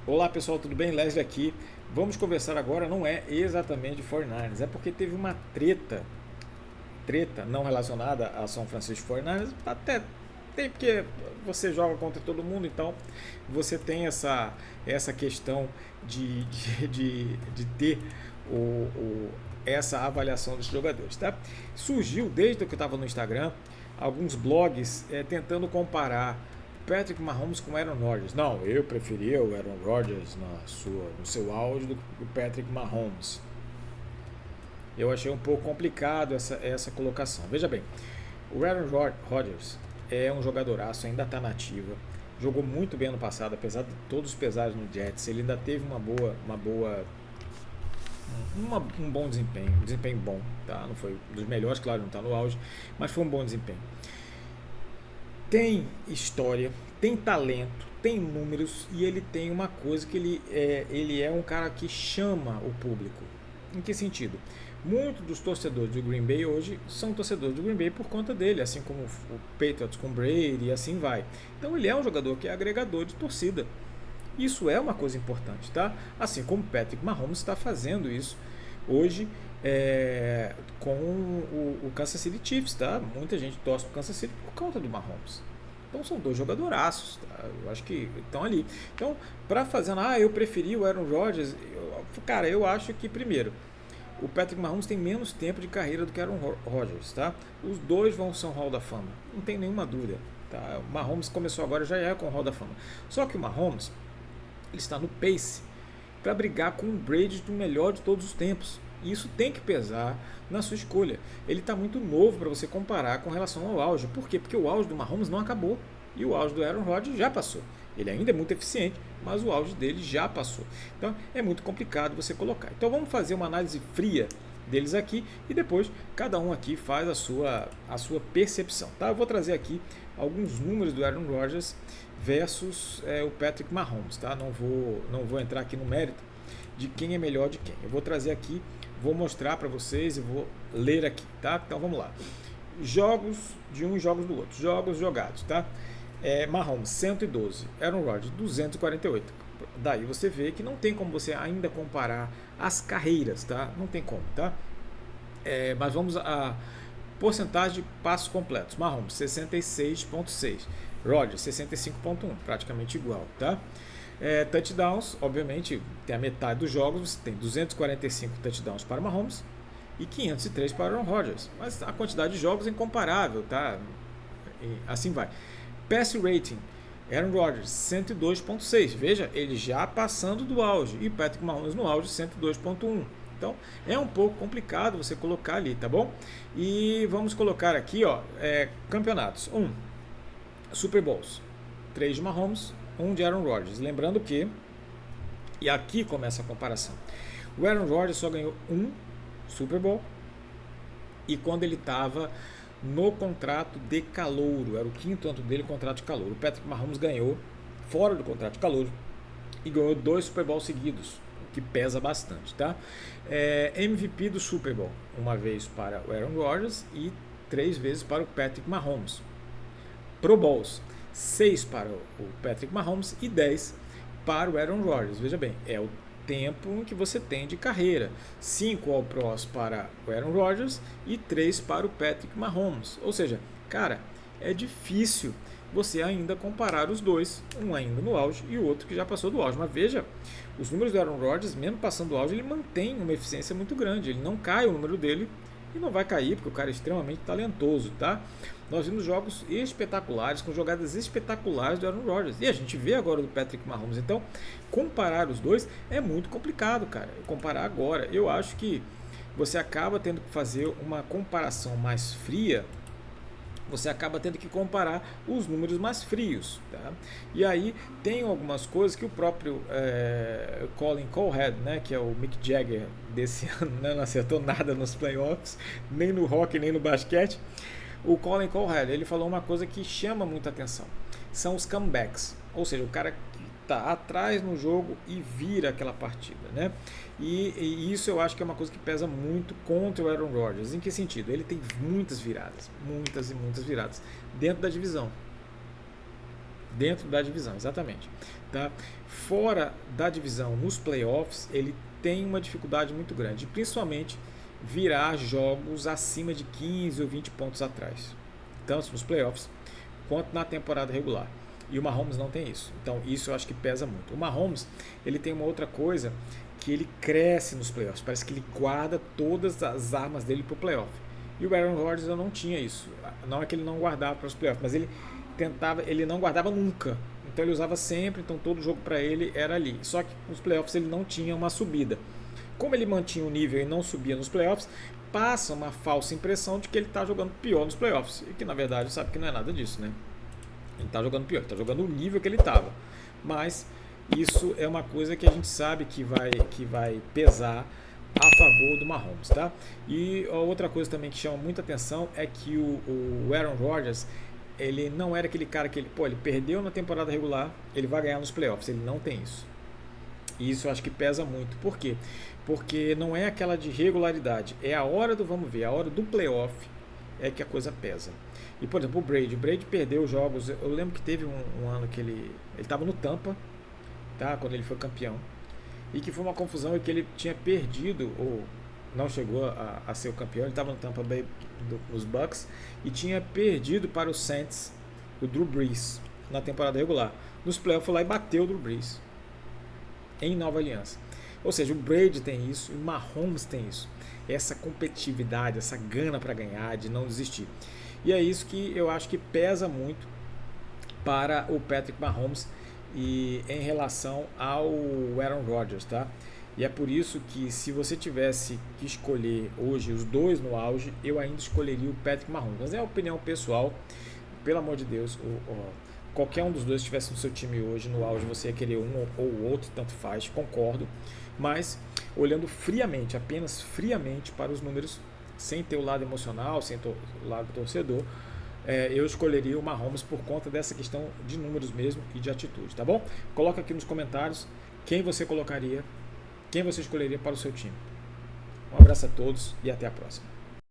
Olá pessoal, tudo bem? Leslie aqui. Vamos conversar agora, não é exatamente de 49ers, é porque teve uma treta não relacionada a São Francisco 49ers, até tem porque você joga contra todo mundo, então você tem essa questão de ter essa avaliação dos jogadores, tá? Surgiu desde que eu estava no Instagram alguns blogs tentando comparar Patrick Mahomes com Aaron Rodgers. Não, eu preferia o Aaron Rodgers no seu auge do que o Patrick Mahomes. Eu achei um pouco complicado essa colocação. Veja bem, o Aaron Rodgers é um jogadoraço, ainda está na ativa. Jogou muito bem ano passado, apesar de todos os pesares no Jets. Ele ainda teve um bom desempenho, um desempenho bom, tá? Não foi dos melhores, claro, não está no auge, mas foi um bom desempenho. Tem história, tem talento, tem números e ele tem uma coisa que ele é um cara que chama o público. Em que sentido? Muitos dos torcedores do Green Bay hoje são torcedores do Green Bay por conta dele, assim como o Patriots com Brady e assim vai. Então ele é um jogador que é agregador de torcida. Isso é uma coisa importante, tá? Assim como o Patrick Mahomes está fazendo isso hoje com o Kansas City Chiefs, tá? Muita gente torce pro Kansas City por conta do Mahomes. Então são dois jogadoraços, tá? Eu acho que estão ali. Então, para fazer, eu preferi o Aaron Rodgers, cara, eu acho que primeiro o Patrick Mahomes tem menos tempo de carreira do que Aaron Rodgers, tá? Os dois vão ser um Hall da Fama, não tem nenhuma dúvida, tá? O Mahomes começou agora, já é com o Hall da Fama. Só que o Mahomes, ele está no pace para brigar com o Brady do melhor de todos os tempos. E isso tem que pesar na sua escolha. Ele está muito novo para você comparar com relação ao auge. Por quê? Porque o auge do Mahomes não acabou e o auge do Aaron Rodgers já passou. Ele ainda é muito eficiente, mas o auge dele já passou. Então é muito complicado você colocar. Então vamos fazer uma análise fria deles aqui e depois cada um aqui faz a sua percepção. Tá? Eu vou trazer aqui alguns números do Aaron Rodgers versus o Patrick Mahomes. Tá? Não vou entrar aqui no mérito de quem é melhor de quem. Eu vou trazer aqui, vou mostrar para vocês e vou ler aqui. Tá? Então vamos lá. Jogos de um e jogos do outro. Jogos jogados. Tá? Mahomes 112, Aaron Rodgers 248. Daí você vê que não tem como você ainda comparar as carreiras, tá? Não tem como, tá? Mas vamos a porcentagem de passos completos. Mahomes 66,6, Rodgers 65,1, praticamente igual, tá? Touchdowns, obviamente, tem a metade dos jogos, você tem 245 touchdowns para Mahomes e 503 para Aaron Rodgers, mas a quantidade de jogos é incomparável, tá? E assim vai. Pass rating, Aaron Rodgers 102,6, veja, ele já passando do auge, e Patrick Mahomes no auge 102,1. Então é um pouco complicado você colocar ali, tá bom? E vamos colocar aqui, campeonatos. Super Bowls, 3 de Mahomes, 1 de Aaron Rodgers. Lembrando que, e aqui começa a comparação, o Aaron Rodgers só ganhou um Super Bowl, e quando ele estava no contrato de calouro, era o quinto ano dele, contrato de calouro. O Patrick Mahomes ganhou fora do contrato de calouro e ganhou 2 Super Bowl seguidos, o que pesa bastante, tá? MVP do Super Bowl, uma vez para o Aaron Rodgers e 3 vezes para o Patrick Mahomes. Pro Bowls, 6 para o Patrick Mahomes e 10 para o Aaron Rodgers. Veja bem, é o tempo que você tem de carreira. 5 All-Pros para o Aaron Rodgers e 3 para o Patrick Mahomes. Ou seja, cara, é difícil você ainda comparar os dois, um ainda no auge e o outro que já passou do auge. Mas veja, os números do Aaron Rodgers, mesmo passando do auge, ele mantém uma eficiência muito grande. Ele não cai o número dele e não vai cair, porque o cara é extremamente talentoso, tá? Nós vimos jogos espetaculares, com jogadas espetaculares do Aaron Rodgers. E a gente vê agora do Patrick Mahomes. Então, comparar os dois é muito complicado, cara. Comparar agora. Eu acho que você acaba tendo que fazer uma comparação mais fria. Você acaba tendo que comparar os números mais frios, tá? E aí tem algumas coisas que o próprio Colin Cowherd, né, que é o Mick Jagger desse ano, né, não acertou nada nos playoffs, nem no hockey, nem no basquete. O Colin Cowherd, ele falou uma coisa que chama muita atenção, são os comebacks, ou seja, o cara que está atrás no jogo e vira aquela partida, né? E isso eu acho que é uma coisa que pesa muito contra o Aaron Rodgers. Em que sentido? Ele tem muitas viradas, muitas e muitas viradas dentro da divisão. Dentro da divisão, exatamente. Tá? fora da divisão, nos playoffs, ele tem uma dificuldade muito grande, principalmente virar jogos acima de 15 ou 20 pontos atrás, tanto nos playoffs quanto na temporada regular. E o Mahomes não tem isso. Então isso eu acho que pesa muito. O Mahomes, ele tem uma outra coisa, que ele cresce nos playoffs. Parece que ele guarda todas as armas dele para o playoff. E o Aaron Rodgers não tinha isso. Não é que ele não guardava para os playoffs, mas ele não guardava nunca. Então ele usava sempre, então todo jogo para ele era ali. Só que nos playoffs ele não tinha uma subida. Como ele mantinha o nível e não subia nos playoffs, passa uma falsa impressão de que ele está jogando pior nos playoffs. E que na verdade sabe que não é nada disso, né? Ele está jogando pior, ele está jogando o nível que ele estava. Mas isso é uma coisa que a gente sabe que vai pesar a favor do Mahomes, tá? E a outra coisa também que chama muita atenção é que o Aaron Rodgers, ele não era aquele cara que ele perdeu na temporada regular, ele vai ganhar nos playoffs. Ele não tem isso. E isso eu acho que pesa muito. Por quê? Porque não é aquela de regularidade, é a hora do vamos ver, a hora do playoff é que a coisa pesa. E por exemplo, o Brady perdeu jogos. Eu lembro que teve um ano que ele estava no Tampa, tá? Quando ele foi campeão, e que foi uma confusão e que ele tinha perdido ou não chegou a ser o campeão. Ele estava no Tampa Bay dos Bucks e tinha perdido para o Saints, o Drew Brees, na temporada regular. Nos playoffs foi lá e bateu o Drew Brees em Nova Aliança. Ou seja, o Brady tem isso, o Mahomes tem isso, essa competitividade, essa gana para ganhar, de não desistir. E é isso que eu acho que pesa muito para o Patrick Mahomes e em relação ao Aaron Rodgers, tá? E é por isso que, se você tivesse que escolher hoje os dois no auge, eu ainda escolheria o Patrick Mahomes. Mas é a opinião pessoal, pelo amor de Deus, qualquer um dos dois que estivesse no seu time hoje no auge, você ia querer um ou o outro, tanto faz, concordo. Mas olhando friamente, apenas friamente para os números, sem ter o lado emocional, sem ter o lado torcedor, eu escolheria o Mahomes por conta dessa questão de números mesmo e de atitude, tá bom? Coloca aqui nos comentários quem você colocaria, quem você escolheria para o seu time. Um abraço a todos e até a próxima.